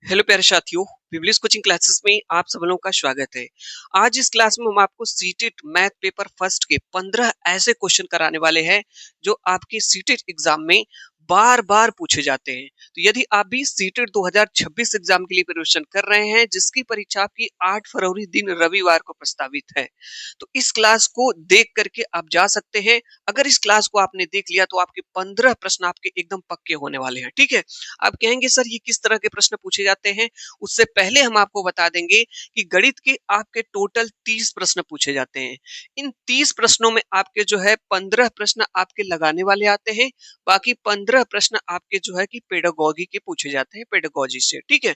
Hello प्यारे साथियों, पिवलिस coaching classes में आप सब लोगों का स्वागत है। आज इस क्लास में हम आपको सीटेट मैथ पेपर फर्स्ट के 15 ऐसे क्वेश्चन कराने वाले हैं जो आपके सीटेट एग्जाम में बार बार पूछे जाते हैं। तो यदि आप भी सीटेट 2026 एग्जाम के लिए प्रिपरेशन कर रहे हैं जिसकी परीक्षा आपकी 8 फरवरी दिन रविवार को प्रस्तावित है, तो इस क्लास को देख करके आप जा सकते हैं। अगर इस क्लास को आपने देख लिया तो आपके 15 प्रश्न आपके एकदम पक्के होने वाले हैं। ठीक है, आप कहेंगे सर ये किस तरह के प्रश्न पूछे जाते हैं। उससे पहले हम आपको बता देंगे कि गणित के आपके टोटल 30 प्रश्न पूछे जाते हैं। इन 30 प्रश्नों में आपके जो है 15 प्रश्न आपके लगाने वाले आते हैं, बाकी 15 प्रश्न आपके जो है कि पेडागोगी के पूछे जाते हैं, पेडागोजी से। ठीक है,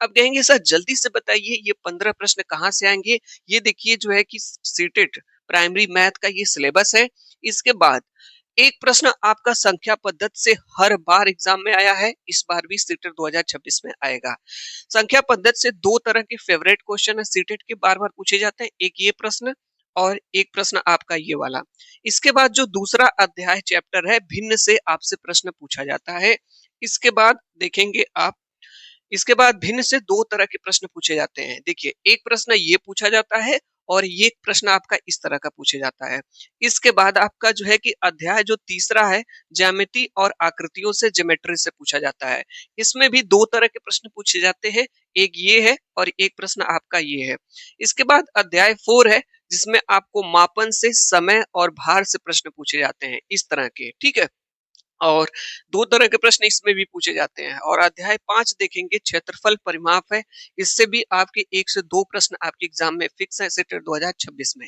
अब कहेंगे सर जल्दी से बताइए ये 15 प्रश्न कहाँ से आएंगे। ये देखिए जो है कि सीटेट प्राइमरी मैथ का ये सिलेबस है। इसके बाद एक प्रश्न आपका संख्या पद्धति से हर बार एग्जाम में आया है, इस बार भी सीटेट 2026 में आएगा। संख्या पद्धति से दो तरह के फेवरेट क्वेश्चन है सीटेट के, बार बार पूछे जाते हैं। एक ये प्रश्न और एक प्रश्न आपका ये वाला। इसके बाद जो दूसरा अध्याय चैप्टर है भिन्न से आपसे प्रश्न पूछा जाता है। इसके बाद देखेंगे आप, इसके बाद भिन्न से दो तरह के प्रश्न पूछे जाते हैं। देखिए एक प्रश्न ये पूछा जाता है और ये प्रश्न आपका इस तरह का पूछा जाता है। इसके बाद आपका जो है कि अध्याय जो तीसरा है ज्यामिति और आकृतियों से, ज्योमेट्री से पूछा जाता है। इसमें भी दो तरह के प्रश्न पूछे जाते हैं, एक ये है और एक प्रश्न आपका ये है। इसके बाद अध्याय 4 है जिसमें आपको मापन से, समय और भार से प्रश्न पूछे जाते हैं इस तरह के। ठीक है, और दो तरह के प्रश्न इसमें भी पूछे जाते हैं। और अध्याय 5 देखेंगे क्षेत्रफल परिमाप है, इससे भी आपके 1 से 2 प्रश्न आपके एग्जाम में फिक्स है सेटेट 2026 में।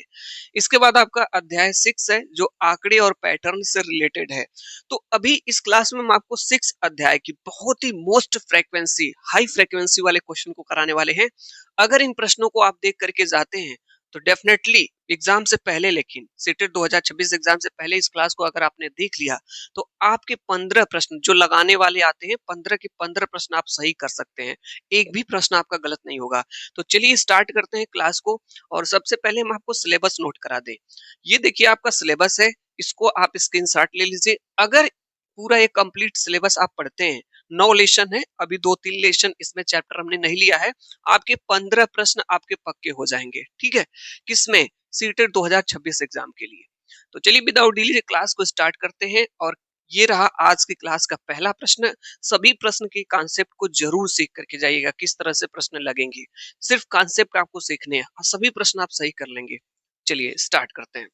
इसके बाद आपका अध्याय 6 है जो आंकड़े और पैटर्न से रिलेटेड है। तो अभी इस क्लास में हम आपको 6 अध्याय की बहुत ही मोस्ट फ्रीक्वेंसी, हाई फ्रीक्वेंसी वाले क्वेश्चन को कराने वाले हैं। अगर इन प्रश्नों को आप देख करके जाते हैं तो डेफिनेटली एग्जाम से पहले, लेकिन सेटेट 2026 एग्जाम से पहले इस क्लास को अगर आपने देख लिया तो आपके 15 प्रश्न जो लगाने वाले आते हैं, 15 के 15 प्रश्न आप सही कर सकते हैं। एक भी प्रश्न आपका गलत नहीं होगा। तो चलिए स्टार्ट करते हैं क्लास को। और सबसे पहले हम आपको सिलेबस नोट करा दें। ये देखिए आपका सिलेबस है, इसको आप स्क्रीनशॉट ले लीजिए। अगर पूरा एक कंप्लीट सिलेबस आप पढ़ते हैं, 9 लेशन है, अभी 2-3 लेशन इसमें चैप्टर हमने नहीं लिया है, आपके 15 प्रश्न आपके पक्के हो जाएंगे। ठीक है, किसमें? सीटेट 2026 एग्जाम के लिए। तो चलिए विदाउट डिले क्लास को स्टार्ट करते हैं। और ये रहा आज की क्लास का पहला प्रश्न। सभी प्रश्न के कॉन्सेप्ट को जरूर सीख करके जाइएगा, किस तरह से प्रश्न लगेंगे। सिर्फ कॉन्सेप्ट आपको सीखने हैं और सभी प्रश्न आप सही कर लेंगे। चलिए स्टार्ट करते हैं।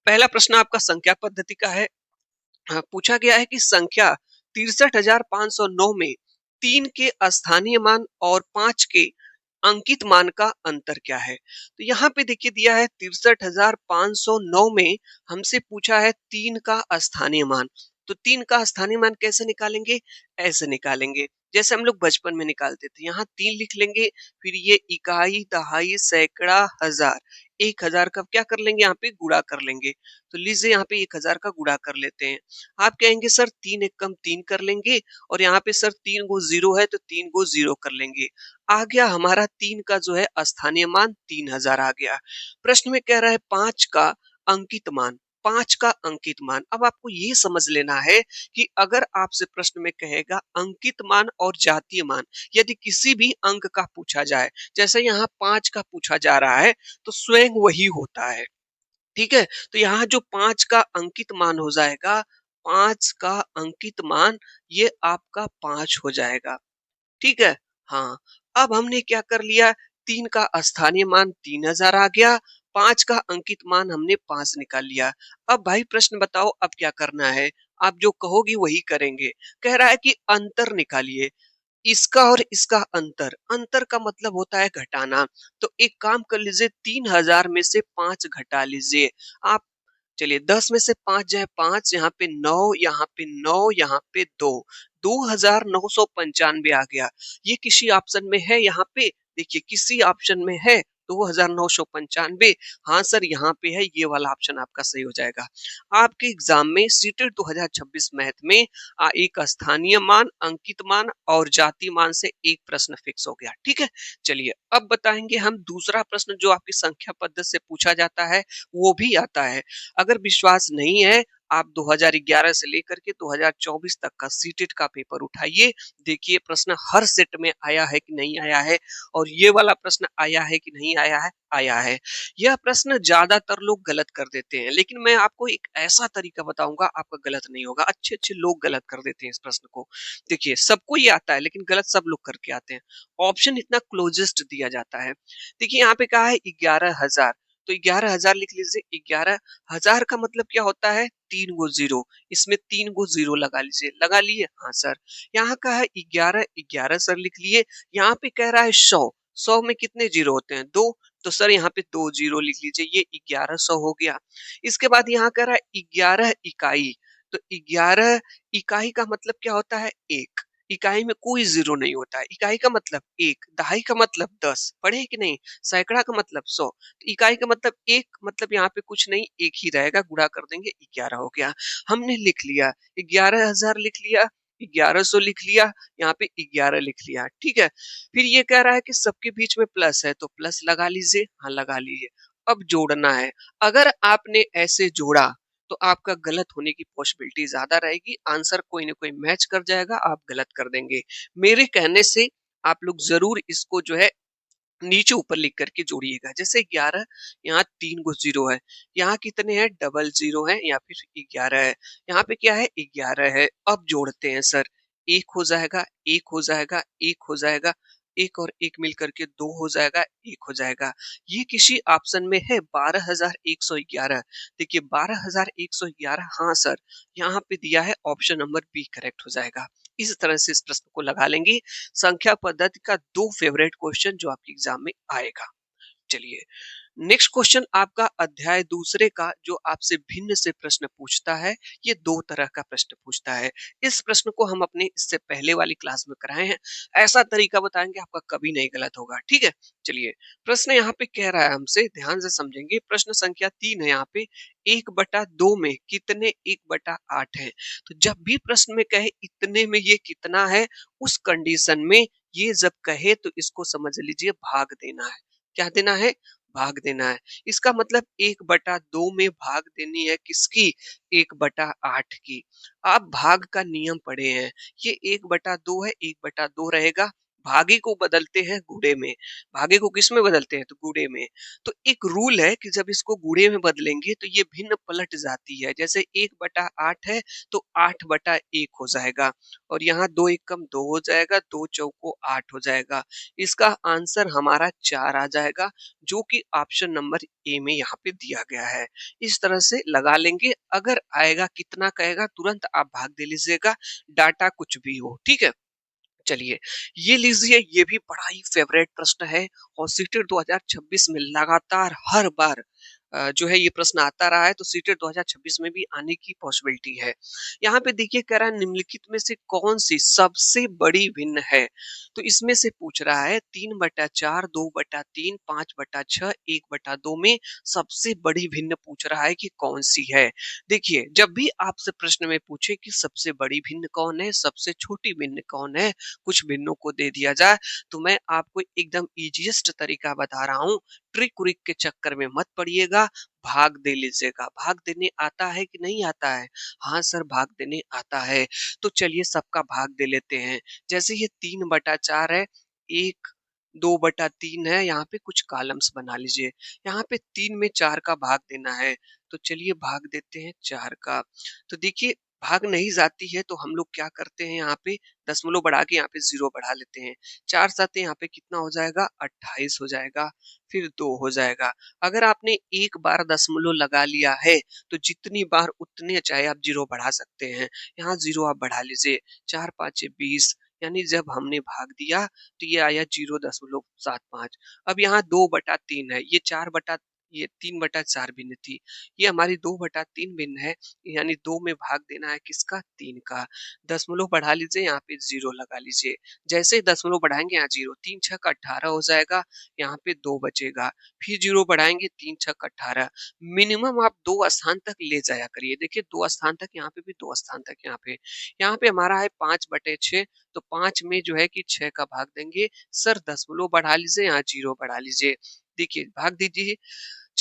पहला प्रश्न आपका संख्या पद्धति का है। पूछा गया है कि संख्या 63,509 में 3 के स्थानीय मान और 5 के अंकित मान का अंतर क्या है। तो यहाँ पे देखिए दिया है 63,509 में हमसे पूछा है 3 का स्थानीय मान। तो 3 का स्थानीय मान कैसे निकालेंगे? ऐसे निकालेंगे जैसे हम लोग बचपन में निकालते थे। यहाँ 3 लिख लेंगे, फिर ये इकाई, दहाई, सैकड़ा, हजार। 1000 का क्या कर लेंगे? यहाँ पे गुणा कर लेंगे। तो लीजिए यहाँ पे 1000 का गुणा कर लेते हैं। आप कहेंगे सर 3 एकम 3 कर लेंगे, और यहाँ पे सर 3 गो जीरो है तो 3 गो जीरो कर लेंगे। आ गया हमारा 3 का जो है स्थानीय मान 3000 आ गया। प्रश्न में कह रहा है 5 का अंकित मान, 5 का अंकित मान। अब आपको ये समझ लेना है कि अगर आपसे प्रश्न में कहेगा अंकित मान और जातीय मान, यदि किसी भी अंक का पूछा जाए, जैसे यहाँ 5 का पूछा जा रहा है तो स्वयं वही होता है। ठीक है, तो यहाँ जो 5 का अंकित मान हो जाएगा, 5 का अंकित मान ये आपका 5 हो जाएगा। ठीक है, हाँ। अब हमने क्या कर लिया, 3 का स्थानीय मान 3000 आ गया, 5 का अंकित मान हमने 5 निकाल लिया। अब भाई प्रश्न बताओ अब क्या करना है। आप जो कहोगी वही करेंगे। कह रहा है कि अंतर निकालिए, इसका और इसका अंतर। अंतर का मतलब होता है घटाना। तो एक काम कर लीजिए, 3000 में से 5 घटा लीजिए आप। चलिए 10 में से 5 जाए 5, यहाँ पे 9, यहाँ पे 9, यहाँ पे 2, 2995 आ गया। ये किसी ऑप्शन में है? यहाँ पे देखिए किसी ऑप्शन में है 2995। हाँ सर यहाँ पे है, ये वाला ऑप्शन आपका सही हो जाएगा। आपके एग्जाम में सीटेट 2026 मैथ में एक स्थानीय मान, अंकित मान और जाति मान से एक प्रश्न फिक्स हो गया। ठीक है, चलिए अब बताएंगे हम दूसरा प्रश्न जो आपकी संख्या पद्धति से पूछा जाता है, वो भी आता है। अगर विश्वास नहीं है, आप 2011 से लेकर के 2024 तक का सीटेट का पेपर उठाइए। देखिए प्रश्न हर सेट में आया है कि नहीं आया है, और ये वाला प्रश्न आया है कि नहीं आया है, आया है। यह प्रश्न ज्यादातर लोग गलत कर देते हैं, लेकिन मैं आपको एक ऐसा तरीका बताऊंगा आपका गलत नहीं होगा। अच्छे अच्छे लोग गलत कर देते हैं इस प्रश्न को। देखिए सबको ये आता है, लेकिन गलत सब लोग करके आते हैं। ऑप्शन इतना क्लोजेस्ट दिया जाता है। देखिए यहाँ पे कहा है 11,000, तो 11,000 लिख लीजिए। 11,000 का मतलब क्या होता है? 3 गो 0। इसमें 3 गो 0 लगा लीजिए। लगा लिए? हाँ सर। यहाँ का है 11,11 सर लिख लिए। यहाँ पे कह रहा है 100, 100 में कितने जीरो होते हैं? 2। तो सर यहाँ पे 2 0 लिख लीजिए। ये 1100 हो गया। इसके बाद यहाँ कह रहा है 11 इकाई, तो 11 इकाई का मतलब क्या होता है? एक। इकाई में कोई जीरो नहीं होता है। इकाई का मतलब एक, दहाई का मतलब 10, पढ़े हैं कि नहीं? सैकड़ा का मतलब 100, तो इकाई का मतलब एक, मतलब यहाँ पे कुछ नहीं, एक ही रहेगा, गुणा कर देंगे 11 हो गया। हमने लिख लिया 11,000 लिख लिया, 1100 लिख लिया, यहाँ पे 11 लिख लिया, ठीक है। फिर ये कह रहा है कि सबके बीच में प्लस है, तो प्लस लगा लीजिए। हाँ लगा लीजिए। अब जोड़ना है। अगर आपने ऐसे जोड़ा तो आपका गलत होने की पॉसिबिलिटी ज्यादा रहेगी। आंसर कोई ना कोई मैच कर जाएगा, आप गलत कर देंगे। मेरे कहने से आप लोग जरूर इसको जो है नीचे ऊपर लिख करके जोड़िएगा। जैसे 11, यहाँ 3 गो 0 है, यहाँ कितने हैं? डबल 0 है, या फिर 11 है। यहाँ पे क्या है? 11 है। अब जोड़ते हैं सर। एक हो जाएगा, एक हो जाएगा, एक हो जाएगा, एक और एक मिल करके 2 हो जाएगा, एक हो जाएगा। ये किसी ऑप्शन में है 12,111। देखिए 12,111, हाँ सर, यहाँ पे दिया है, ऑप्शन नंबर बी करेक्ट हो जाएगा। इस तरह से इस प्रश्न को लगा लेंगे। संख्या पद्धति का 2 फेवरेट क्वेश्चन जो आपके एग्जाम में आएगा। चलिए नेक्स्ट क्वेश्चन आपका अध्याय दूसरे का, जो आपसे भिन्न से प्रश्न पूछता है। ये 2 तरह का प्रश्न पूछता है। इस प्रश्न को हम अपने इससे पहले वाली क्लास में कराए हैं। ऐसा तरीका बताएंगे आपका कभी नहीं गलत होगा, ठीक है। चलिए प्रश्न यहाँ पे कह रहा है हमसे, ध्यान से समझेंगे। प्रश्न संख्या 3 है यहाँ पे। 1/2 में कितने 1/8 है? तो जब भी प्रश्न में कहे इतने में ये कितना है, उस कंडीशन में ये जब कहे तो इसको समझ लीजिए भाग देना है। क्या देना है? भाग देना है। इसका मतलब 1/2 में भाग देनी है किसकी? 1/8 की। आप भाग का नियम पढ़े हैं। ये 1/2 है, 1/2 रहेगा। भागे को बदलते हैं गुणे में। भागे को किस में बदलते हैं? तो गुणे में। तो एक रूल है कि जब इसको गुणे में बदलेंगे तो ये भिन्न पलट जाती है। जैसे 1/8 है तो 8/1 हो जाएगा, और यहाँ 2 एकम 2 हो जाएगा, 2 चौको 8 हो जाएगा। इसका आंसर हमारा 4 आ जाएगा, जो कि ऑप्शन नंबर ए में यहाँ पे दिया गया है। इस तरह से लगा लेंगे। अगर आएगा कितना कहेगा तुरंत आप भाग दे लीजिएगा, डाटा कुछ भी हो, ठीक है। चलिए ये लीजिए, ये भी बड़ा ही फेवरेट प्रश्न है, और सीटेट 2026 में लगातार हर बार जो है ये प्रश्न आता रहा है, तो सीटेट 2026 में भी आने की पॉसिबिलिटी है। यहाँ पे देखिए कह रहा है निम्नलिखित में से कौन सी सबसे बड़ी भिन्न है? तो इसमें से पूछ रहा है 3/4, 2/3, 5/6, 1/2 में सबसे बड़ी भिन्न पूछ रहा है कि कौन सी है। देखिए जब भी आपसे प्रश्न में पूछे कि सबसे बड़ी भिन्न कौन है, सबसे छोटी भिन्न कौन है, कुछ भिन्नों को दे दिया जाए, तो मैं आपको एकदम इजीएस्ट तरीका बता रहा हूँ। ट्रिक उरिक के चक्कर में मत पड़िएगा, भाग दे लीजिएगा। भाग देने आता है कि नहीं आता है? हाँ सर भाग देने आता है। तो चलिए सबका भाग दे लेते हैं। जैसे ये 3/4 है, 1, 2/3 है, यहाँ पे कुछ कॉलम्स बना लीजिए। यहाँ पे 3 में 4 का भाग देना है, तो चलिए भाग देते हैं 4 का। तो देखिए भाग नहीं जाती है, तो हम लोग क्या करते हैं, यहाँ पे दशमलव बढ़ा के यहाँ पे 0 बढ़ा लेते हैं। 4 साते यहाँ पे कितना हो जाएगा? 28 हो जाएगा, फिर 2 हो जाएगा। अगर आपने एक बार दशमलव लगा लिया है, तो जितनी बार उतने चाहे आप 0 बढ़ा सकते हैं। यहाँ 0 आप बढ़ा लीजिए। 4 5 20, यानी जब हमने भाग दिया तो ये आया 0.75। अब यहाँ 2/3 है, ये 3/4 भिन्न थी, ये हमारी 2/3 भिन्न है, यानी 2 में भाग देना है किसका? 3 का। दशमलव बढ़ा लीजिए, यहाँ पे 0 लगा लीजिए। जैसे ही दशमलव बढ़ाएंगे यहाँ 0, 3 छक 18 हो जाएगा, यहाँ पे 2 बचेगा। फिर 0 बढ़ाएंगे, 3 छक 18। मिनिमम आप 2 स्थान तक ले जाया करिए। देखिए 2 स्थान तक यहाँ पे भी, 2 स्थान तक यहाँ पे हमारा है 5/6, तो 5 में जो है कि 6 का भाग देंगे। सर दशमलव बढ़ा लीजिए, यहाँ 0 बढ़ा लीजिए। देखिए भाग दीजिए।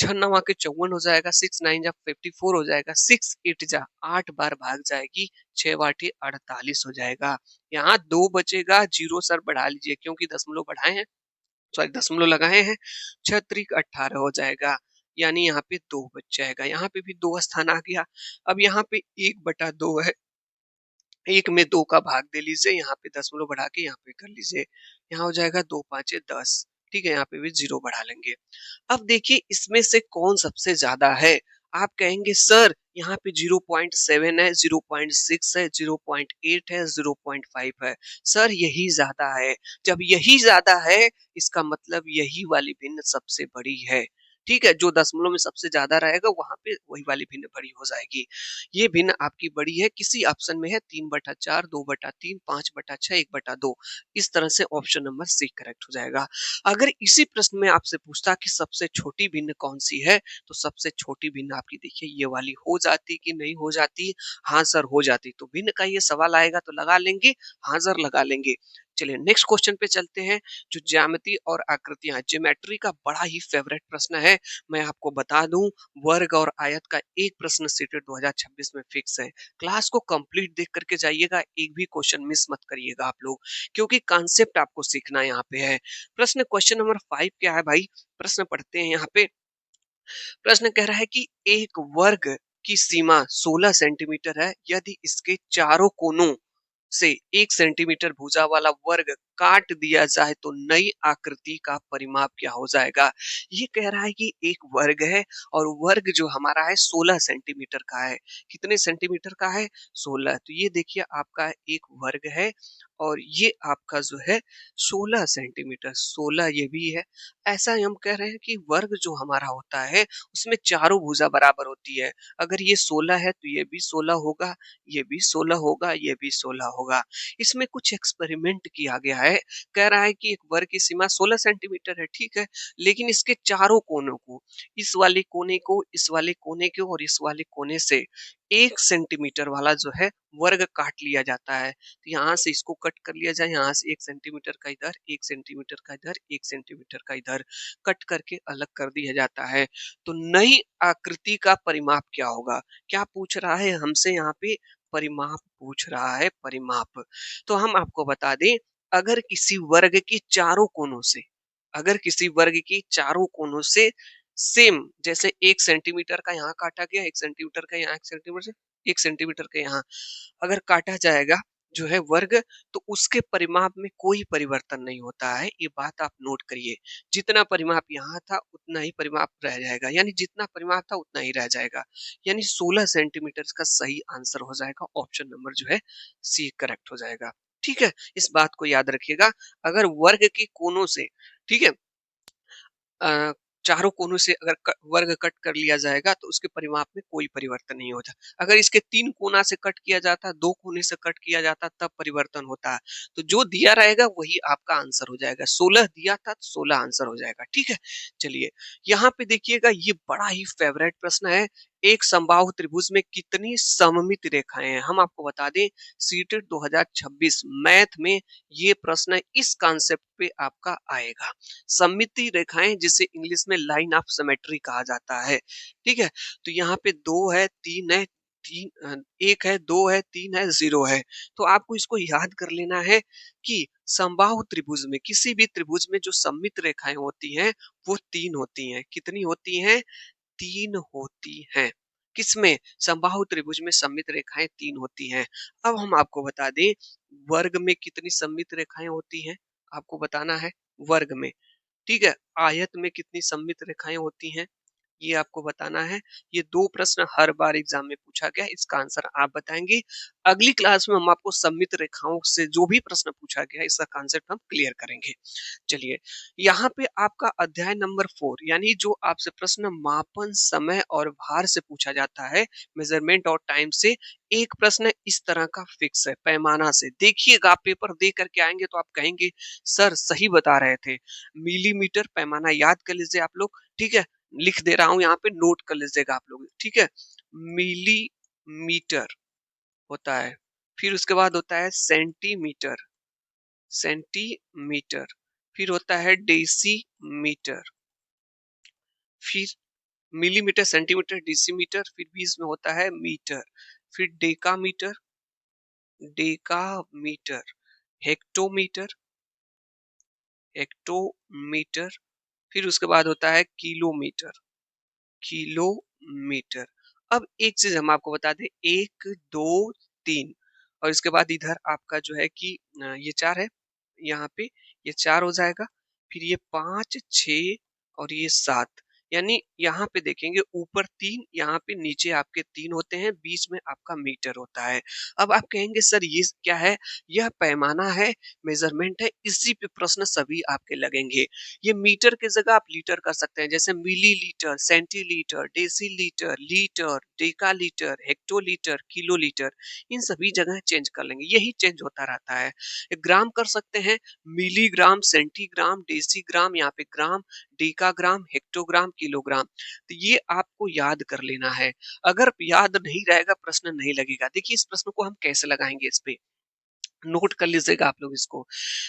6 नवा के 54 हो जाएगा, 6 9 जा 54 हो जाएगा, 6 8 जा 8 बार भाग जाएगी, 6 वाटे 48 हो जाएगा। यहाँ 2 बचेगा, जीरो सर बढ़ा लीजिए क्योंकि दशमलव बढ़ाए हैं, सॉरी दशमलव लगाए हैं, 6 त्रिक 18 हो जाएगा, यानी यहाँ पे 2 बच जाएगा। यहाँ पे भी 2 स्थान आ गया। अब यहाँ पे 1/2 है, एक में 2 का भाग दे लीजिए, यहाँ पे दशमलव बढ़ा के यहाँ पे कर लीजिए, यहाँ हो जाएगा 2 5 10। ठीक है, यहाँ पे भी जीरो बढ़ा लेंगे। अब देखिए इसमें से कौन सबसे ज्यादा है। आप कहेंगे सर यहाँ पे 0.7 है, 0.6 है, 0.8 है, 0.5 है। सर यही ज्यादा है। जब यही ज्यादा है इसका मतलब यही वाली भिन्न सबसे बड़ी है। ठीक है, जो दशमलव में सबसे ज्यादा रहेगा वहां पे वही वाली भिन्न बड़ी हो जाएगी। ये भिन्न आपकी बड़ी है, किसी ऑप्शन में है 3/4, 2/3, 5/6, 1/2। इस तरह से ऑप्शन नंबर सी करेक्ट हो जाएगा। अगर इसी प्रश्न में आपसे पूछता कि सबसे छोटी भिन्न कौन सी है, तो सबसे छोटी भिन्न आपकी देखिए ये वाली हो जाती कि नहीं हो जाती। हाँ सर हो जाती। तो भिन्न का ये सवाल आएगा तो लगा लेंगे, हाँ सर लगा लेंगे। चलिए नेक्स्ट क्वेश्चन पे चलते हैं, जो ज्यामिति और आकृतियां, ज्योमेट्री का बड़ा ही फेवरेट प्रश्न है। मैं आपको बता दूं, वर्ग और आयत का एक प्रश्न सीटेट 2026 में फिक्स है। क्लास को कंप्लीट देख करके जाइएगा, एक भी क्वेश्चन मिस मत करिएगा आप लोग, क्योंकि कॉन्सेप्ट आपको सीखना यहाँ पे है। प्रश्न क्वेश्चन नंबर 5 क्या है भाई, प्रश्न पढ़ते हैं यहाँ पे। प्रश्न कह रहा है कि एक वर्ग की सीमा 16 सेंटीमीटर है, यदि इसके चारों कोनों से 1 सेंटीमीटर भुजा वाला वर्ग काट दिया जाए तो नई आकृति का परिमाप क्या हो जाएगा। ये कह रहा है कि एक वर्ग है और वर्ग जो हमारा है 16 सेंटीमीटर का है। कितने सेंटीमीटर का है, 16। तो ये देखिए आपका एक वर्ग है और ये आपका जो है 16 सेंटीमीटर, 16 ये भी है। ऐसा ही हम कह रहे हैं कि वर्ग जो हमारा होता है उसमें चारों भुजा बराबर होती है। अगर ये 16 है तो ये भी 16 होगा, ये भी 16 होगा, ये भी 16 होगा। इसमें कुछ एक्सपेरिमेंट किया गया है। कह रहा है कि एक वर्ग की सीमा 16 सेंटीमीटर है, ठीक है, लेकिन इसके चारों कोनों को, इस वाले कोने को, इस वाले कोने को और इस वाले कोने से 1 सेंटीमीटर वाला जो है वर्ग काट लिया जाता है। तो यहाँ से इसको कट कर लिया जाए, यहाँ से 1 सेंटीमीटर का इधर, 1 सेंटीमीटर का इधर, 1 सेंटीमीटर का इधर कट करके अलग कर दिया जाता है। तो नई आकृति का परिमाप क्या होगा। क्या पूछ रहा है हमसे यहाँ पे, परिमाप पूछ रहा है, परिमाप। तो हम आपको बता दें, अगर किसी वर्ग के चारों कोनों से, अगर किसी वर्ग की चारों कोनों से सेम, जैसे 1 सेंटीमीटर का यहाँ काटा गया, 1 सेंटीमीटर का यहाँ, 1 सेंटीमीटर, 1 सेंटीमीटर का यहाँ अगर काटा जाएगा जो है वर्ग, तो उसके परिमाप में कोई परिवर्तन नहीं होता है। ये बात आप नोट करिए। जितना परिमाप यहाँ था उतना ही परिमाप रह जाएगा, यानी जितना परिमाप था उतना ही रह जाएगा। यानी 16 सेंटीमीटर का सही आंसर हो जाएगा, ऑप्शन नंबर जो है सी करेक्ट हो जाएगा। ठीक है, इस बात को याद रखिएगा। अगर वर्ग के कोनों से, ठीक है, अ, चारों कोनों से अगर वर्ग कट कर लिया जाएगा तो उसके परिमाप में कोई परिवर्तन नहीं होता। अगर इसके 3 कोना से कट किया जाता, 2 कोने से कट किया जाता, तब परिवर्तन होता है। तो जो दिया रहेगा वही आपका आंसर हो जाएगा। 16 दिया था तो 16 आंसर हो जाएगा। ठीक है, चलिए यहाँ पे देखिएगा, ये बड़ा ही फेवरेट प्रश्न है। एक समबाहु त्रिभुज में कितनी सममित रेखाएं हैं। हम आपको बता दें, सीटेट 2026 मैथ में ये प्रश्न इस कॉन्सेप्ट पे आपका आएगा। सममिति रेखाएं जिसे इंग्लिश में लाइन ऑफ सिमेट्री कहा जाता है। ठीक है, तो यहाँ पे 2 है, 3 है, 1 है, 2 है, 3 है, 0 है। तो आपको इसको याद कर लेना है कि समबाहु त्रिभुज में, किसी भी त्रिभुज में जो सममित रेखाएं होती हैं वो 3 होती हैं। कितनी होती हैं, 3 होती हैं। किसमें, समबाहु त्रिभुज में सममित रेखाएं 3 होती हैं। अब हम आपको बता दें, वर्ग में कितनी सममित रेखाएं होती हैं, आपको बताना है वर्ग में। ठीक है, आयत में कितनी सममित रेखाएं होती हैं, ये आपको बताना है। ये 2 प्रश्न हर बार एग्जाम में पूछा गया है, इसका आंसर आप बताएंगे। अगली क्लास में हम आपको सममित रेखाओं से जो भी प्रश्न पूछा गया है इसका कॉन्सेप्ट हम क्लियर करेंगे। चलिए, यहाँ पे आपका अध्याय नंबर 4, यानी जो आपसे प्रश्न मापन, समय और भार से पूछा जाता है, मेजरमेंट और टाइम से, एक प्रश्न इस तरह का फिक्स है, पैमाना से। देखिएगा, आप पेपर दे करके आएंगे तो आप कहेंगे सर सही बता रहे थे। मिलीमीटर पैमाना याद कर लीजिए आप लोग। ठीक है, लिख दे रहा हूं यहाँ पे, नोट कर लीजिएगा आप लोग। ठीक है, मिलीमीटर होता है, फिर उसके बाद होता है सेंटीमीटर, सेंटीमीटर, फिर होता है डेसीमीटर, फिर मिलीमीटर, सेंटीमीटर, डेसीमीटर, फिर भी इसमें होता है मीटर, फिर डेकामीटर, डेकामीटर, हेक्टोमीटर, हेक्टोमीटर, फिर उसके बाद होता है किलोमीटर, किलोमीटर। अब एक चीज हम आपको बता दें, 1, 2, 3 और इसके बाद इधर आपका जो है कि ये 4 है, यहाँ पे ये 4 हो जाएगा, फिर ये 5, 6 और ये 7, यानी यहाँ पे देखेंगे ऊपर 3, यहाँ पे नीचे आपके 3 होते हैं, बीच में आपका मीटर होता है। अब आप कहेंगे सर ये क्या है? यह पैमाना है, मेजरमेंट है, इसी पे प्रश्न सभी आपके लगेंगे। ये मीटर की जगह आप लीटर कर सकते हैं, जैसे millilitre, centilitre, decilitre, litre, decalitre, hectolitre, kilolitre, इन सभी जगह चेंज कर लेंगे, यही चेंज होता रहता है। ग्राम कर सकते हैं, मिलीग्राम, सेंटीग्राम, डेसीग्राम, यहाँ पे ग्राम, डेकाग्राम, हेक्टोग्राम, किलोग्राम। तो ये आपको याद कर लेना है। अगर याद नहीं रहेगा, प्रश्न नहीं लगेगा। देखिए इस प्रश्न को हम कैसे लगाएंगे, इस पे नोट कर लीजिएगा आप लोग इसको।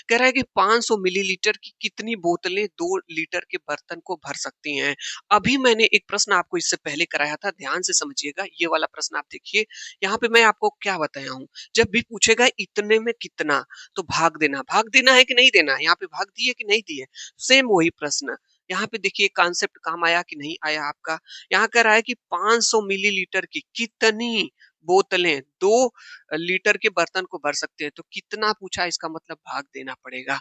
कह रहा है कि 500 मिलीलीटर की कितनी बोतलें 2 लीटर के बर्तन को भर सकती हैं। अभी मैंने एक प्रश्न आपको इससे पहले कराया था, ध्यान से समझिएगा। ये वाला प्रश्न आप देखिए, यहाँ पे मैं आपको क्या बताया हूँ। जब भी पूछेगा इतने में कितना, तो भाग देना है कि नहीं देना है, यहाँ पे भाग दिए कि नहीं दिए, सेम वही प्रश्न। यहाँ पे देखिए कॉन्सेप्ट काम आया कि नहीं आया आपका। यहाँ कह रहा है कि 500 मिलीलीटर की कितनी बोतलें 2 लीटर के बर्तन को भर सकते हैं, तो कितना पूछा, इसका मतलब भाग देना पड़ेगा।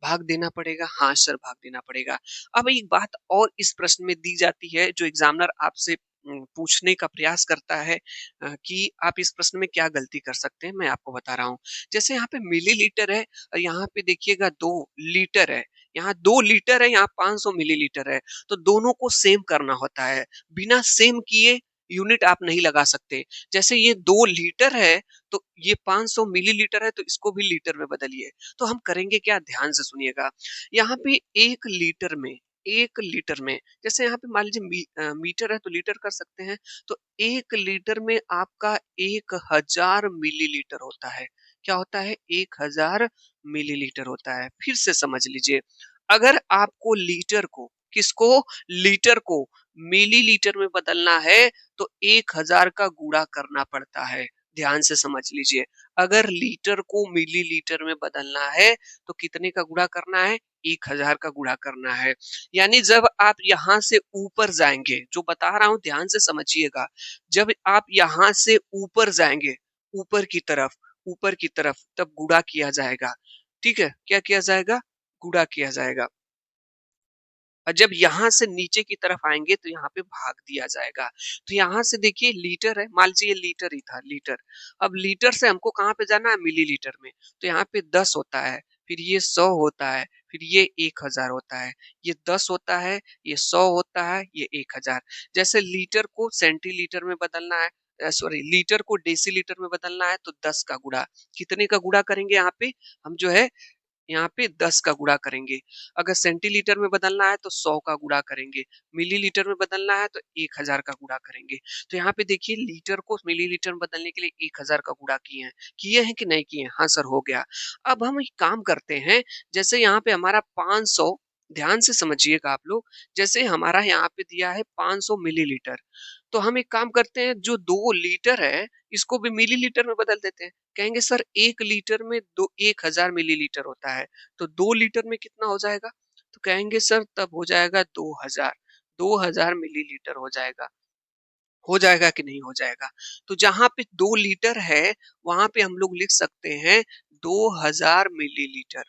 भाग देना पड़ेगा, हाँ सर भाग देना पड़ेगा। अब एक बात और इस प्रश्न में दी जाती है, जो एग्जामिनर आपसे पूछने का प्रयास करता है कि आप इस प्रश्न में क्या गलती कर सकते हैं, मैं आपको बता रहा हूँ। जैसे यहाँ पे मिलीलीटर है और यहाँ पे देखिएगा 2 लीटर है, यहाँ 2 लीटर है, यहाँ 500 मिलीलीटर है, तो दोनों को सेम करना होता है। बिना सेम किए यूनिट आप नहीं लगा सकते। जैसे ये 2 लीटर है, तो ये 500 मिलीलीटर है, तो इसको भी लीटर में बदलिए। तो हम करेंगे क्या, ध्यान से सुनिएगा। यहाँ पे 1 लीटर में, 1 लीटर में, जैसे यहाँ पे मान लीजिए मीटर है तो लीटर कर सकते हैं, तो 1 लीटर में आपका 1000 मिलीलीटर होता है। क्या होता है? 1000 मिलीलीटर होता है। फिर से समझ लीजिए, अगर आपको लीटर को, किसको, लीटर को मिलीलीटर में बदलना है, तो 1000 का गुणा करना पड़ता है। ध्यान से समझ लीजिए, अगर लीटर को मिलीलीटर में बदलना है, तो कितने का गुणा करना है? 1000 का गुणा करना है। यानी जब आप यहां से ऊपर जाएंगे, जो बता रहा हूं ध्यान से समझिएगा, जब आप यहां से ऊपर जाएंगे, ऊपर की तरफ, ऊपर की तरफ, तब गुणा किया जाएगा। ठीक है, क्या किया जाएगा? गुणा किया जाएगा। और जब यहाँ से नीचे की तरफ आएंगे, तो यहाँ पे भाग दिया जाएगा। तो यहाँ से देखिए लीटर है, मान लीजिए ये लीटर ही था, लीटर। अब लीटर से हमको कहाँ पे जाना है? मिलीलीटर में। तो यहाँ पे 10 होता है, फिर ये 100 होता है, फिर ये 1000 होता है, ये 10 होता है, ये 100 होता है, ये 1000। जैसे लीटर को सेंटीलीटर में बदलना है, सॉरी, लीटर को डेसीलीटर में बदलना है, तो 10 का गुणा। कितने का गुणा करेंगे यहाँ पे? हम जो है यहाँ पे 10 का गुणा करेंगे। अगर सेंटीलीटर में बदलना है तो 100 का गुणा करेंगे। मिलीलीटर में बदलना है तो 1000 का गुणा करेंगे। तो यहाँ पे देखिए लीटर को मिलीलीटर में बदलने के लिए 1000 का गुणा किए हैं। किए हैं कि नहीं किए हैं? हाँ सर, हो गया। अब हम एक काम करते हैं, जैसे यहाँ पे हमारा 500, ध्यान से समझिएगा आप लोग, जैसे हमारा यहाँ पे दिया है 500 मिलीलीटर, तो हम एक काम करते हैं, जो 2 लीटर है, इसको भी मिलीलीटर में बदल देते हैं। कहेंगे सर 1 लीटर में 1000 मिलीलीटर होता है, तो 2 लीटर में कितना हो जाएगा? तो कहेंगे सर तब हो जाएगा 2000, 2000 मिलीलीटर हो जाएगा। हो जाएगा कि नहीं हो जाएगा? तो जहाँ पे 2 लीटर है, वहां पे हम लोग लिख सकते हैं 2000 मिलीलीटर,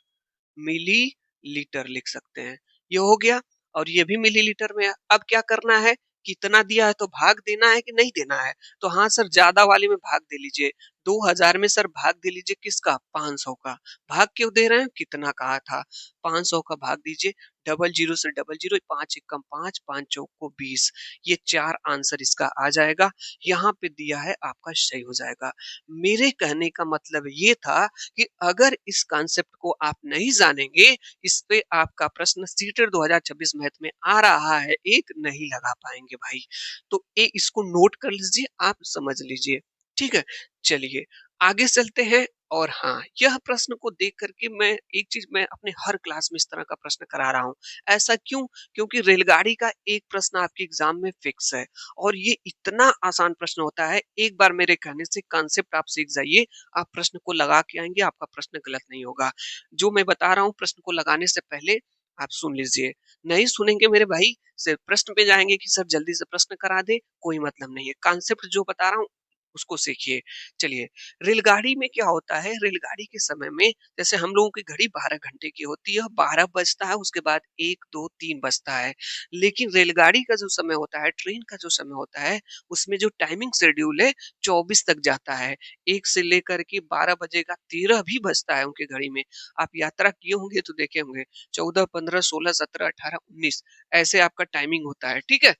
मिलीलीटर लिख सकते हैं। ये हो गया, और ये भी मिलीलीटर में है। अब क्या करना है? कितना दिया है तो भाग देना है कि नहीं देना है? तो हाँ सर, ज्यादा वाले में भाग दे लीजिए। 2000 में सर भाग दे लीजिए किसका? 500 का। भाग क्यों दे रहे हैं? कितना कहा था? 500 का भाग दीजिए। डबल जीरो से डबल जीरो, 5 एकम 5, 5 चौक को 20। ये 4 आंसर इसका आ जाएगा। यहाँ पे दिया है आपका, सही हो जाएगा। मेरे कहने का मतलब ये था कि अगर इस कॉन्सेप्ट को आप नहीं जानेंगे, इस पे आपका प्रश्न सीटेट 2026 मैथ में आ रहा है, एक नहीं लगा पाएंगे भाई। तो इसको नोट कर लीजिए, आप समझ लीजिए। ठीक है, चलिए आगे चलते हैं। और हाँ, यह प्रश्न को देख कर के मैं अपने हर क्लास में इस तरह का प्रश्न करा रहा हूँ। ऐसा क्यों? क्योंकि रेलगाड़ी का एक प्रश्न आपके एग्ज़ाम में फिक्स है और ये इतना आसान प्रश्न होता है, एक बार मेरे कहने से कांसेप्ट आप सीख जाइए, आप प्रश्न को लगा के आएँगे, आपका प्रश्न गलत नहीं होगा। जो मैं बता रहा हूँ प्रश्न को लगाने से पहले आप सुन लीजिए। नहीं सुनेंगे मेरे भाई, सिर्फ प्रश्न पे जाएँगे कि सर जल्दी से प्रश्न करा दें, कोई मतलब नहीं है। कांसेप्ट जो बता रहा हूँ, उसको सीखिए। चलिए, रेलगाड़ी में क्या होता है, रेलगाड़ी के समय में जैसे हम लोगों की घड़ी 12 घंटे की होती है, 12 बजता है, उसके बाद 1, 2, 3 बजता है। लेकिन रेलगाड़ी का जो समय होता है, ट्रेन का जो समय होता है, उसमें जो टाइमिंग शेड्यूल है 24 तक जाता है। 1 से लेकर के 12 बजेगा, 13 भी बजता है उनकी घड़ी में। आप यात्रा किए होंगे तो देखे होंगे 14, 15, 16, 17, 18, 19 ऐसे आपका टाइमिंग होता है, ठीक है?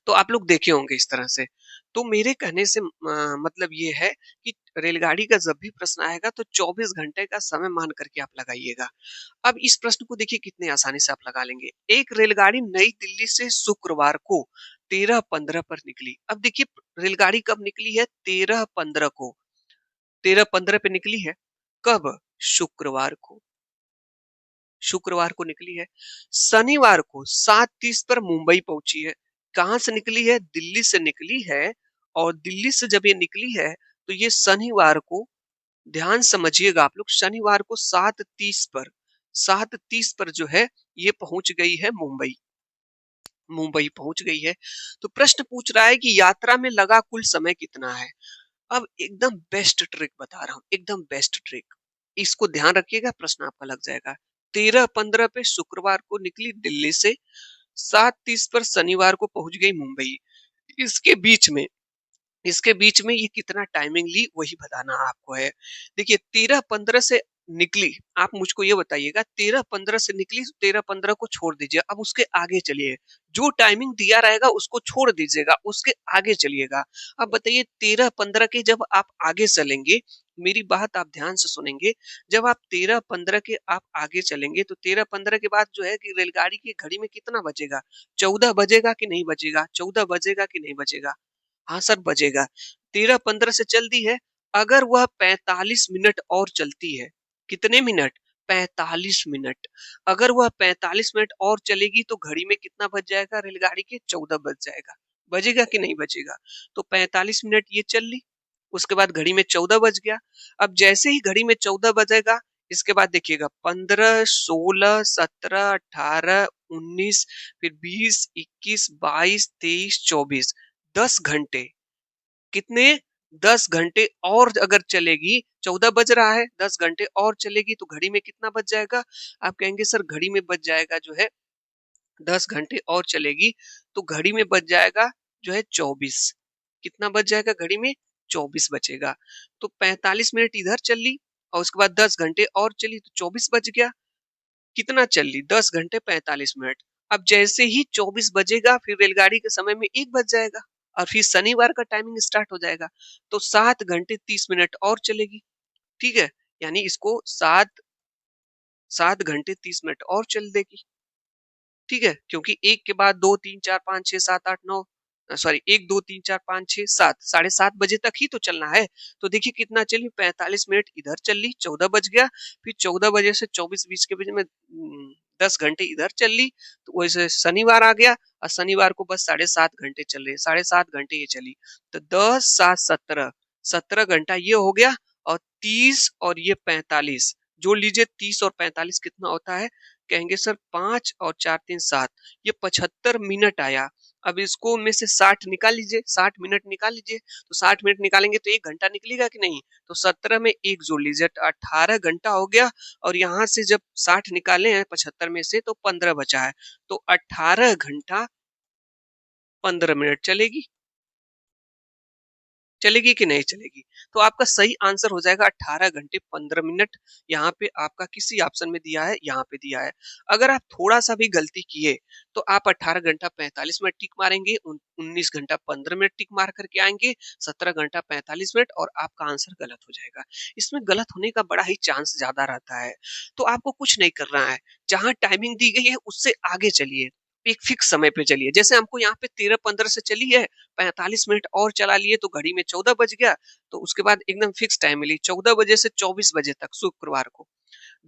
तो आप लोग देखे होंगे इस तरह से। तो मेरे कहने से मतलब ये है कि रेलगाड़ी का जब भी प्रश्न आएगा तो 24 घंटे का समय मान करके आप लगाइएगा। अब इस प्रश्न को देखिए कितने आसानी से आप लगा लेंगे। एक रेलगाड़ी नई दिल्ली से शुक्रवार को 13:15 पर निकली। अब देखिए रेलगाड़ी कब निकली है? 13:15 को। 13:15 पे निकली है। कब? शुक्रवार को। शुक्रवार को निकली है। शनिवार को 7:30 पर मुंबई पहुंची है। कहाँ से निकली है? दिल्ली से निकली है और दिल्ली से जब ये निकली है तो ये शनिवार को, ध्यान समझिएगा आप लोग, शनिवार को 7:30 पर जो है ये पहुंच गई है मुंबई। मुंबई पहुंच गई है। तो प्रश्न पूछ रहा है कि यात्रा में लगा कुल समय कितना है। अब एकदम बेस्ट ट्रिक बता रहा हूँ, एकदम बेस्ट ट्रिक। इसको ध्यान रखिएगा, प्रश्न आपका लग जाएगा। 13:15 पे शुक्रवार को निकली दिल्ली से, 7:30 पर शनिवार को पहुंच गई मुंबई। इसके बीच में इसके बीच में ये कितना टाइमिंग ली वही बताना आपको है। देखिए 13:15 से निकली, आप मुझको ये बताइएगा 13:15 से निकली तो 13:15 को छोड़ दीजिए, अब उसके आगे चलिए। जो टाइमिंग दिया रहेगा उसको छोड़ दीजिएगा, उसके आगे चलिएगा। अब बताइए 13:15 के जब आप आगे चलेंगे, मेरी बात आप ध्यान से सुनेंगे, जब आप 13:15 के आप आगे चलेंगे तो 13:15 के बाद जो है कि रेलगाड़ी की घड़ी में कितना बजेगा? 14 बजेगा कि नहीं बजेगा? 14 बजेगा कि नहीं बजेगा? हाँ सर बजेगा। 13:15 से चल दी है, अगर वह 45 मिनट और चलती है, कितने मिनट? 45 मिनट। अगर वह 45 मिनट और चलेगी तो घड़ी में कितना बज जाएगा रेलगाड़ी के? 14 बज जाएगा। बजेगा कि नहीं बजेगा? तो 45 मिनट ये चल ली, उसके बाद घड़ी में 14 बज गया। अब जैसे ही घड़ी में 14 बजेगा, इसके बाद देखिएगा 15, 16, 17, 18, 19, फिर 20, 21, 22, 23, 24, 10 घंटे। कितने? 10 घंटे और अगर चलेगी, 14 बज रहा है, 10 घंटे और चलेगी तो घड़ी में कितना बज जाएगा? आप कहेंगे सर घड़ी में बज जाएगा जो है, 10 घंटे और चलेगी तो घड़ी में बज जाएगा जो है 24। कितना बज जाएगा घड़ी में? 24 बचेगा। तो 45 मिनट इधर चल ली और उसके बाद 10 घंटे और चली तो 24 बज गया। कितना चल ली? 10 घंटे 45 मिनट। अब जैसे ही 24 बजेगा फिर रेलगाड़ी के समय में 1 बज जाएगा और फिर शनिवार का टाइमिंग स्टार्ट हो जाएगा। तो 7 घंटे 30 मिनट और चलेगी, ठीक है? यानी इसको 7 घंटे 30 मिनट और चल देगी। ठीक है? क्योंकि 1 के बाद 2, 3, 4, 5, 6, 7, 8, 9 सॉरी 1, 2, 3, 4, 5, 6, 7 साढ़े 7 बजे तक ही तो चलना है। तो देखिए कितना चली 45 मिनट इधर चल ली, 14 बज गया, फिर 14 बजे से 24-20 के बीच में 10 घंटे इधर चल ली, तो वैसे शनिवार आ गया और शनिवार को बस साढ़े 7 घंटे चल रहे, साढ़े 7 घंटे ये चली। तो 10, 7, 17, 17 घंटा ये हो गया और 30 और ये 45 जोड़ लीजिए, 30 और 45 कितना होता है? कहेंगे सर 5 और 4 3 7, ये 75 मिनट आया। अब इसको में से 60 निकाल लीजिए, 60 मिनट निकाल लीजिए, तो 60 मिनट निकालेंगे तो 1 घंटा निकलेगा कि नहीं? तो 17 में 1 जोड़ लीजिए, 18 घंटा हो गया और यहाँ से जब 60 निकाले हैं 75 में से तो 15 बचा है। तो 18 घंटा 15 मिनट चलेगी। चलेगी कि नहीं चलेगी? तो आपका सही आंसर हो जाएगा 18 घंटे 15 मिनट। यहाँ पे आपका किसी ऑप्शन में दिया है, यहाँ पे दिया है। अगर आप थोड़ा-सा भी गलती किए, तो आप 18 घंटा 45 मिनट टिक मारेंगे, 19 घंटा 15 मिनट टिक मार करके आएँगे, 17 घंटा 45 मिनट और आपका आंसर गलत हो जाएगा। इसमें गलत होने का बड़ा ही चांस ज़्यादा रहता है। तो आपको कुछ नहीं करना है, जहाँ टाइमिंग दी गई है उससे आगे चलिए। एक फिक्स समय पे चलिए। जैसे हमको यहाँ पे 13-15 से चली है, 45 मिनट और चला लिए तो घड़ी में 14 बज गया, तो उसके बाद एकदम फिक्स टाइम मिली 14 बजे से 24 बजे तक शुक्रवार को।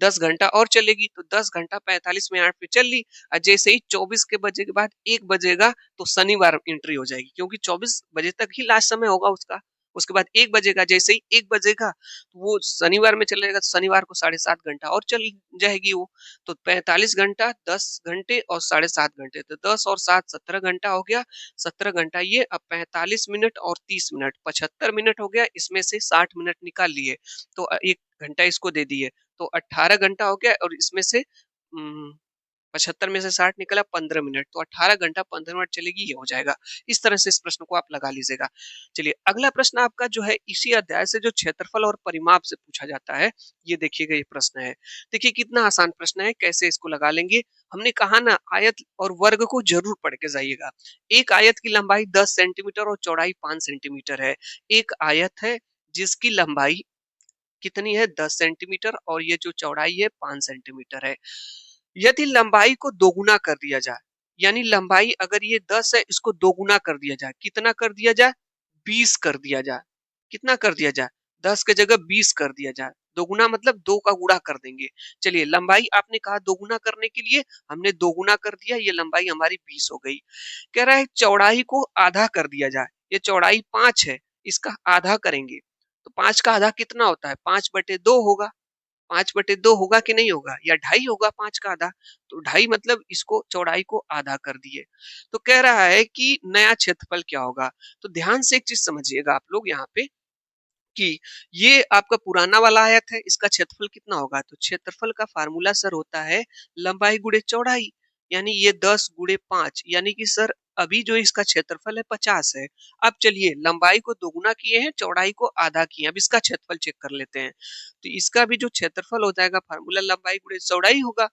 10 घंटा और चलेगी तो 10 घंटा 45 मिनट पे चल ली। जैसे ही 24 के बजे के बाद 1 बजेगा तो शनिवार एंट्री हो जाएगी, क्योंकि 24 बजे तक ही लास्ट समय होगा उसका। उसके बाद 1 बजेगा, जैसे ही 1 बजेगा तो वो शनिवार में चलेगा, तो शनिवार को 7.5 घंटा और चल जाएगी वो। तो 45 घंटा, 10 घंटे और 7.5 घंटे, तो 10 और 7 17 घंटा हो गया। 17 घंटा ये, अब 45 मिनट और 30 मिनट 75 मिनट हो गया, इसमें से 60 मिनट निकाल लिए, तो 1 घंटा इसको दे दिए, तो 18 घंटा हो गया, और इसमें से 75 में से 60 निकला 15 मिनट, तो 18 घंटा 15 मिनट चलेगी, ये हो जाएगा। इस तरह से इस प्रश्न को आप लगा लीजिएगा। चलिए अगला प्रश्न आपका जो है इसी अध्याय से जो क्षेत्रफल और परिमाप से पूछा जाता है, ये देखिएगा ये प्रश्न है। देखिए कितना आसान प्रश्न है, कैसे इसको लगा लेंगे। हमने कहा ना आयत और वर्ग को जरूर पढ़ के जाइएगा। एक आयत की लंबाई 10 सेंटीमीटर और चौड़ाई 5 सेंटीमीटर है। एक आयत है जिसकी लंबाई कितनी है 10 सेंटीमीटर और ये जो चौड़ाई है 5 सेंटीमीटर है। यदि लंबाई को दोगुना कर दिया जाए, यानी लंबाई अगर ये 10 है इसको दोगुना कर दिया जाए, कितना कर दिया जाए 20 कर दिया जाए। कितना कर दिया जाए 10 के जगह 20 कर दिया जाए। दोगुना मतलब 2 का गुणा कर देंगे। चलिए लंबाई आपने कहा दोगुना करने के लिए, हमने दोगुना कर दिया, ये लंबाई हमारी 20 हो गई। कह रहा है चौड़ाई को आधा कर दिया जाए, ये चौड़ाई 5 है, इसका आधा करेंगे तो 5 का आधा कितना होता है 5/2 होगा। 5/2 होगा कि नहीं होगा, या 2.5 होगा 5 का आधा, तो 2.5 मतलब इसको चौड़ाई को आधा कर दिए। तो कह रहा है कि नया क्षेत्रफल क्या होगा। तो ध्यान से एक चीज समझिएगा आप लोग यहाँ पे कि ये आपका पुराना वाला आयत है, इसका क्षेत्रफल कितना होगा, तो क्षेत्रफल का फार्मूला सर होता है लंबाई गुणे चौड़ाई, यानी ये 10 गुणे 5, यानी कि सर अभी जो इसका क्षेत्रफल है 50 है। अब चलिए लंबाई को दोगुना किए हैं, चौड़ाई को आधा किए हैं, अब इसका क्षेत्रफल चेक कर लेते हैं। तो इसका भी जो क्षेत्रफल हो जाएगा फार्मूला लंबाई गुणे चौड़ाई होगा।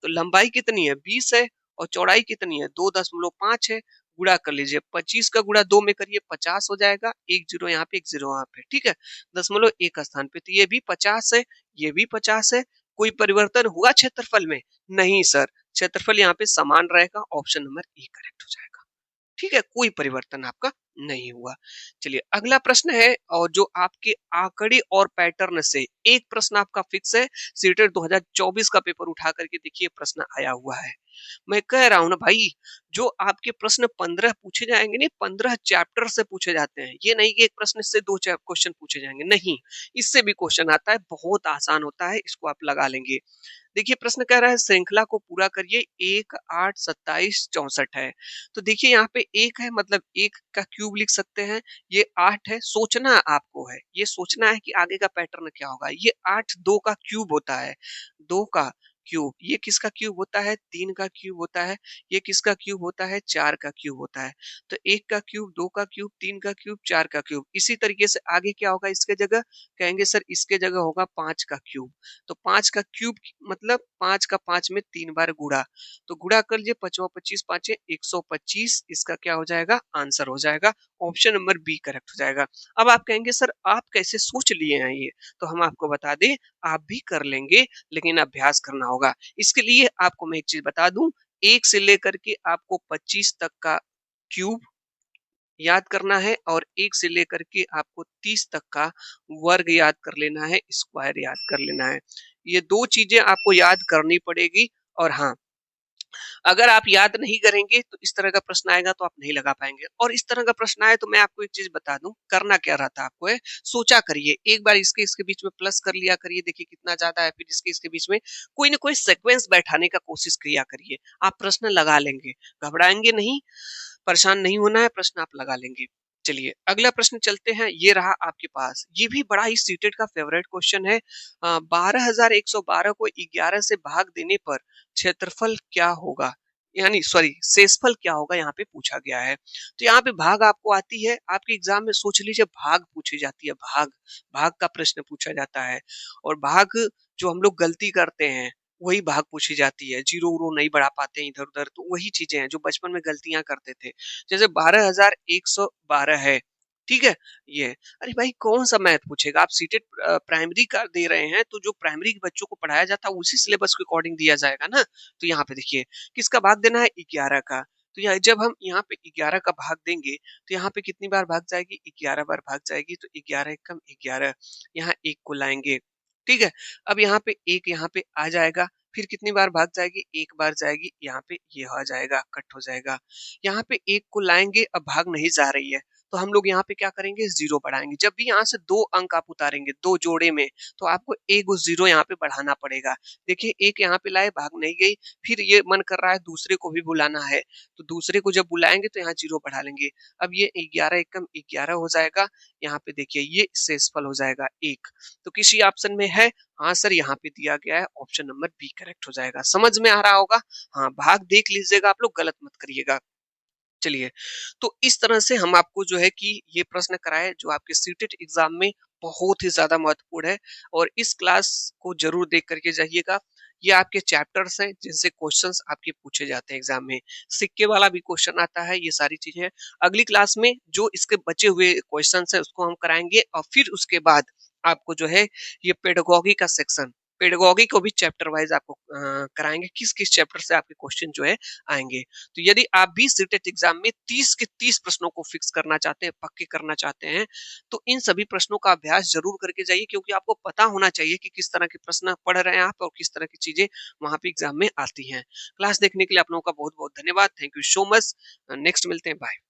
तो लंबाई कितनी है 20 है और चौड़ाई कितनी है 2.5 है। गुणा कर लीजिए, 25 का गुणा 2 में करिए 50 हो जाएगा, एक जीरो यहाँ पे एक जीरो वहां पे, ठीक है। 0.1 स्थान पे, तो ये भी 50 है, ये भी 50 है। कोई परिवर्तन हुआ क्षेत्रफल में, नहीं सर, क्षेत्रफल यहाँ पे समान रहेगा, ऑप्शन नंबर ए करेक्ट हो जाएगा। ठीक है, कोई परिवर्तन आपका नहीं हुआ। चलिए अगला प्रश्न है, और जो आपके आंकड़े और पैटर्न से एक प्रश्न आपका फिक्स है। सीटेट 2024 का पेपर उठा करके देखिए प्रश्न आया हुआ है। मैं कह रहा हूं ना भाई, जो आपके प्रश्न 15 पूछे जाएंगे नहीं, 15 चैप्टर से पूछे जाते हैं। ये नहीं कि एक प्रश्न से 2 क्वेश्चन पूछे जाएंगे, नहीं, इससे भी क्वेश्चन आता है, बहुत आसान होता है, इसको आप लगा लेंगे। देखिए प्रश्न कह रहा है श्रृंखला को पूरा करिए, 1 8 27 64 है। तो देखिए यहाँ पे 1 है, मतलब 1 का क्यूब लिख सकते हैं। ये 8 है, सोचना आपको है, ये सोचना है कि आगे का पैटर्न क्या होगा। ये 8 2 का क्यूब होता है, 2 का क्यूब। ये किसका क्यूब होता है 3 का क्यूब होता है। ये किसका क्यूब होता है 4 का क्यूब होता है। तो 1 का क्यूब, 2 का क्यूब, 3 का क्यूब, 4 का क्यूब। इसी तरीके से आगे क्या होगा इसके जगह, कहेंगे सर इसके जगह होगा 5 का क्यूब। तो 5 का क्यूब मतलब 5 का 5 में 3 बार गुणा, तो गुणा कर लीजिए, 5 25 5 125, इसका क्या हो जाएगा आंसर हो जाएगा, ऑप्शन नंबर बी करेक्ट हो जाएगा। अब आप कहेंगे सर आप कैसे सोच लिए हैं ये, तो हम आपको बता दें, आप भी कर लेंगे, लेकिन अभ्यास करना होगा। इसके लिए आपको मैं एक चीज बता दूं, 1 से लेकर के आपको 25 तक का क्यूब याद करना है, और 1 से लेकर के आपको 30 तक का वर्ग याद कर लेना है, स्क्वायर याद कर लेना है। ये 2 चीजें आपको याद करनी पड़ेगी। और हाँ, अगर आप याद नहीं करेंगे तो इस तरह का प्रश्न आएगा तो आप नहीं लगा पाएंगे। और इस तरह का प्रश्न आए तो मैं आपको एक चीज बता दूं, करना क्या रहता है आपको है, सोचा करिए, एक बार इसके इसके बीच में प्लस कर लिया करिए, देखिए कितना ज्यादा है, फिर इसके इसके बीच में कोई ना कोई सीक्वेंस बैठाने का कोशिश किया करिए, आप प्रश्न लगा लेंगे, घबराएंगे नहीं, परेशान नहीं होना है, प्रश्न आप लगा लेंगे। चलिए अगला प्रश्न चलते हैं, ये रहा आपके पास, ये भी बड़ा ही सीटेट का फेवरेट क्वेश्चन है। 12,112 को 11 से भाग देने पर क्षेत्रफल क्या होगा, यानी सॉरी शेषफल क्या होगा, यहाँ पे पूछा गया है। तो यहाँ पे भाग आपको आती है, आपके एग्जाम में सोच लीजिए भाग पूछी जाती है, भाग, भाग का प्रश्न पूछा जाता है। और भाग जो हम लोग गलती करते हैं वही भाग पूछी जाती है, जीरो उरो नहीं बढ़ा पाते हैं इधर उधर, तो वही चीजें हैं जो बचपन में गलतियां करते थे। जैसे 12,112 है, ठीक है? ये है। अरे भाई कौन-सा मैथ पूछेगा? आप सीटेट प्राइमरी का दे रहे हैं, तो जो प्राइमरी के बच्चों को पढ़ाया जाता है उसी सिलेबस के अकॉर्डिंग दिया जाएगा ना। तो यहाँ पे देखिए, किसका भाग देना है? 11 का। तो यहाँ जब हम यहाँ पे 11 का भाग देंगे, तो यहाँ पे कितनी बार भाग जाएगी? 11 बार भाग जाएगी, तो 11 एकम 11, यहाँ 1 को लाएँगे, ठीक है? अब यहाँ पे 1 यहाँ पे आ जाएगा, फिर कितनी बार भाग जाएगी? 1 बार जाएगी, यहाँ पे ये आ जाएगा, कट हो जाएगा। यहाँ पे 1 को लाएँगे, अब भाग नहीं जा रही है, तो हम लोग यहाँ पे क्या करेंगे? 0 बढ़ाएँगे। जब भी यहाँ से 2 अंक आप उतारेंगे, 2 जोड़े में, तो आपको 1 0 यहाँ पे बढ़ाना पड़ेगा। देखिए 1 यहाँ पे लाए, भाग नहीं गई, फिर ये मन कर रहा है दूसरे को भी बुलाना है, तो दूसरे को जब बुलाएँगे तो यहाँ 0 बढ़ा लेंगे। अब ये 11 एकम 11 हो जाएगा, यहाँ पे देखिए ये शेषफल हो जाएगा 1। तो किसी ऑप्शन में है? हाँ सर, यहाँ पे दिया गया है, ऑप्शन नंबर बी करेक्ट हो जाएगा। समझ में आ रहा होगा? हाँ, भाग देख लीजिएगा आप लोग, गलत मत करिएगा। चलिए, तो इस तरह से हम आपको जो है कि ये प्रश्न कराए जो आपके सीटेट एग्जाम में बहुत ही ज़्यादा महत्वपूर्ण है, और इस क्लास को ज़रूर देख कर के जाइएगा। ये आपके चैप्टर्स हैं जिनसे क्वेश्चंस आपके पूछे जाते हैं एग्जाम में। सिक्के वाला भी क्वेश्चन आता है, ये सारी चीज़ें हैं। अगली क्लास में जो इसके बचे हुए क्वेश्चंस हैं उसको हम कराएँगे, और फिर उसके बाद आपको जो है ये पेडागॉजी का सेक्शन, पेडागॉजी को भी चैप्टर वाइज़ आपको कराएँगे, किस-किस चैप्टर से आपके क्वेश्चन जो है आएँगे। तो यदि आप भी सीटेट एग्जाम में 30 के 30 प्रश्नों को फिक्स करना चाहते हैं, पक्के करना चाहते हैं, तो इन सभी प्रश्नों का अभ्यास जरूर करके जाइए, क्योंकि आपको पता होना चाहिए कि किस तरह के प्रश्न पढ़ रहे हैं आप और किस तरह की चीजें वहां पे एग्जाम में आती हैं। क्लास देखने के लिए आप लोगों का बहुत बहुत धन्यवाद। Thank you so much. Next मिलते हैं। बाय।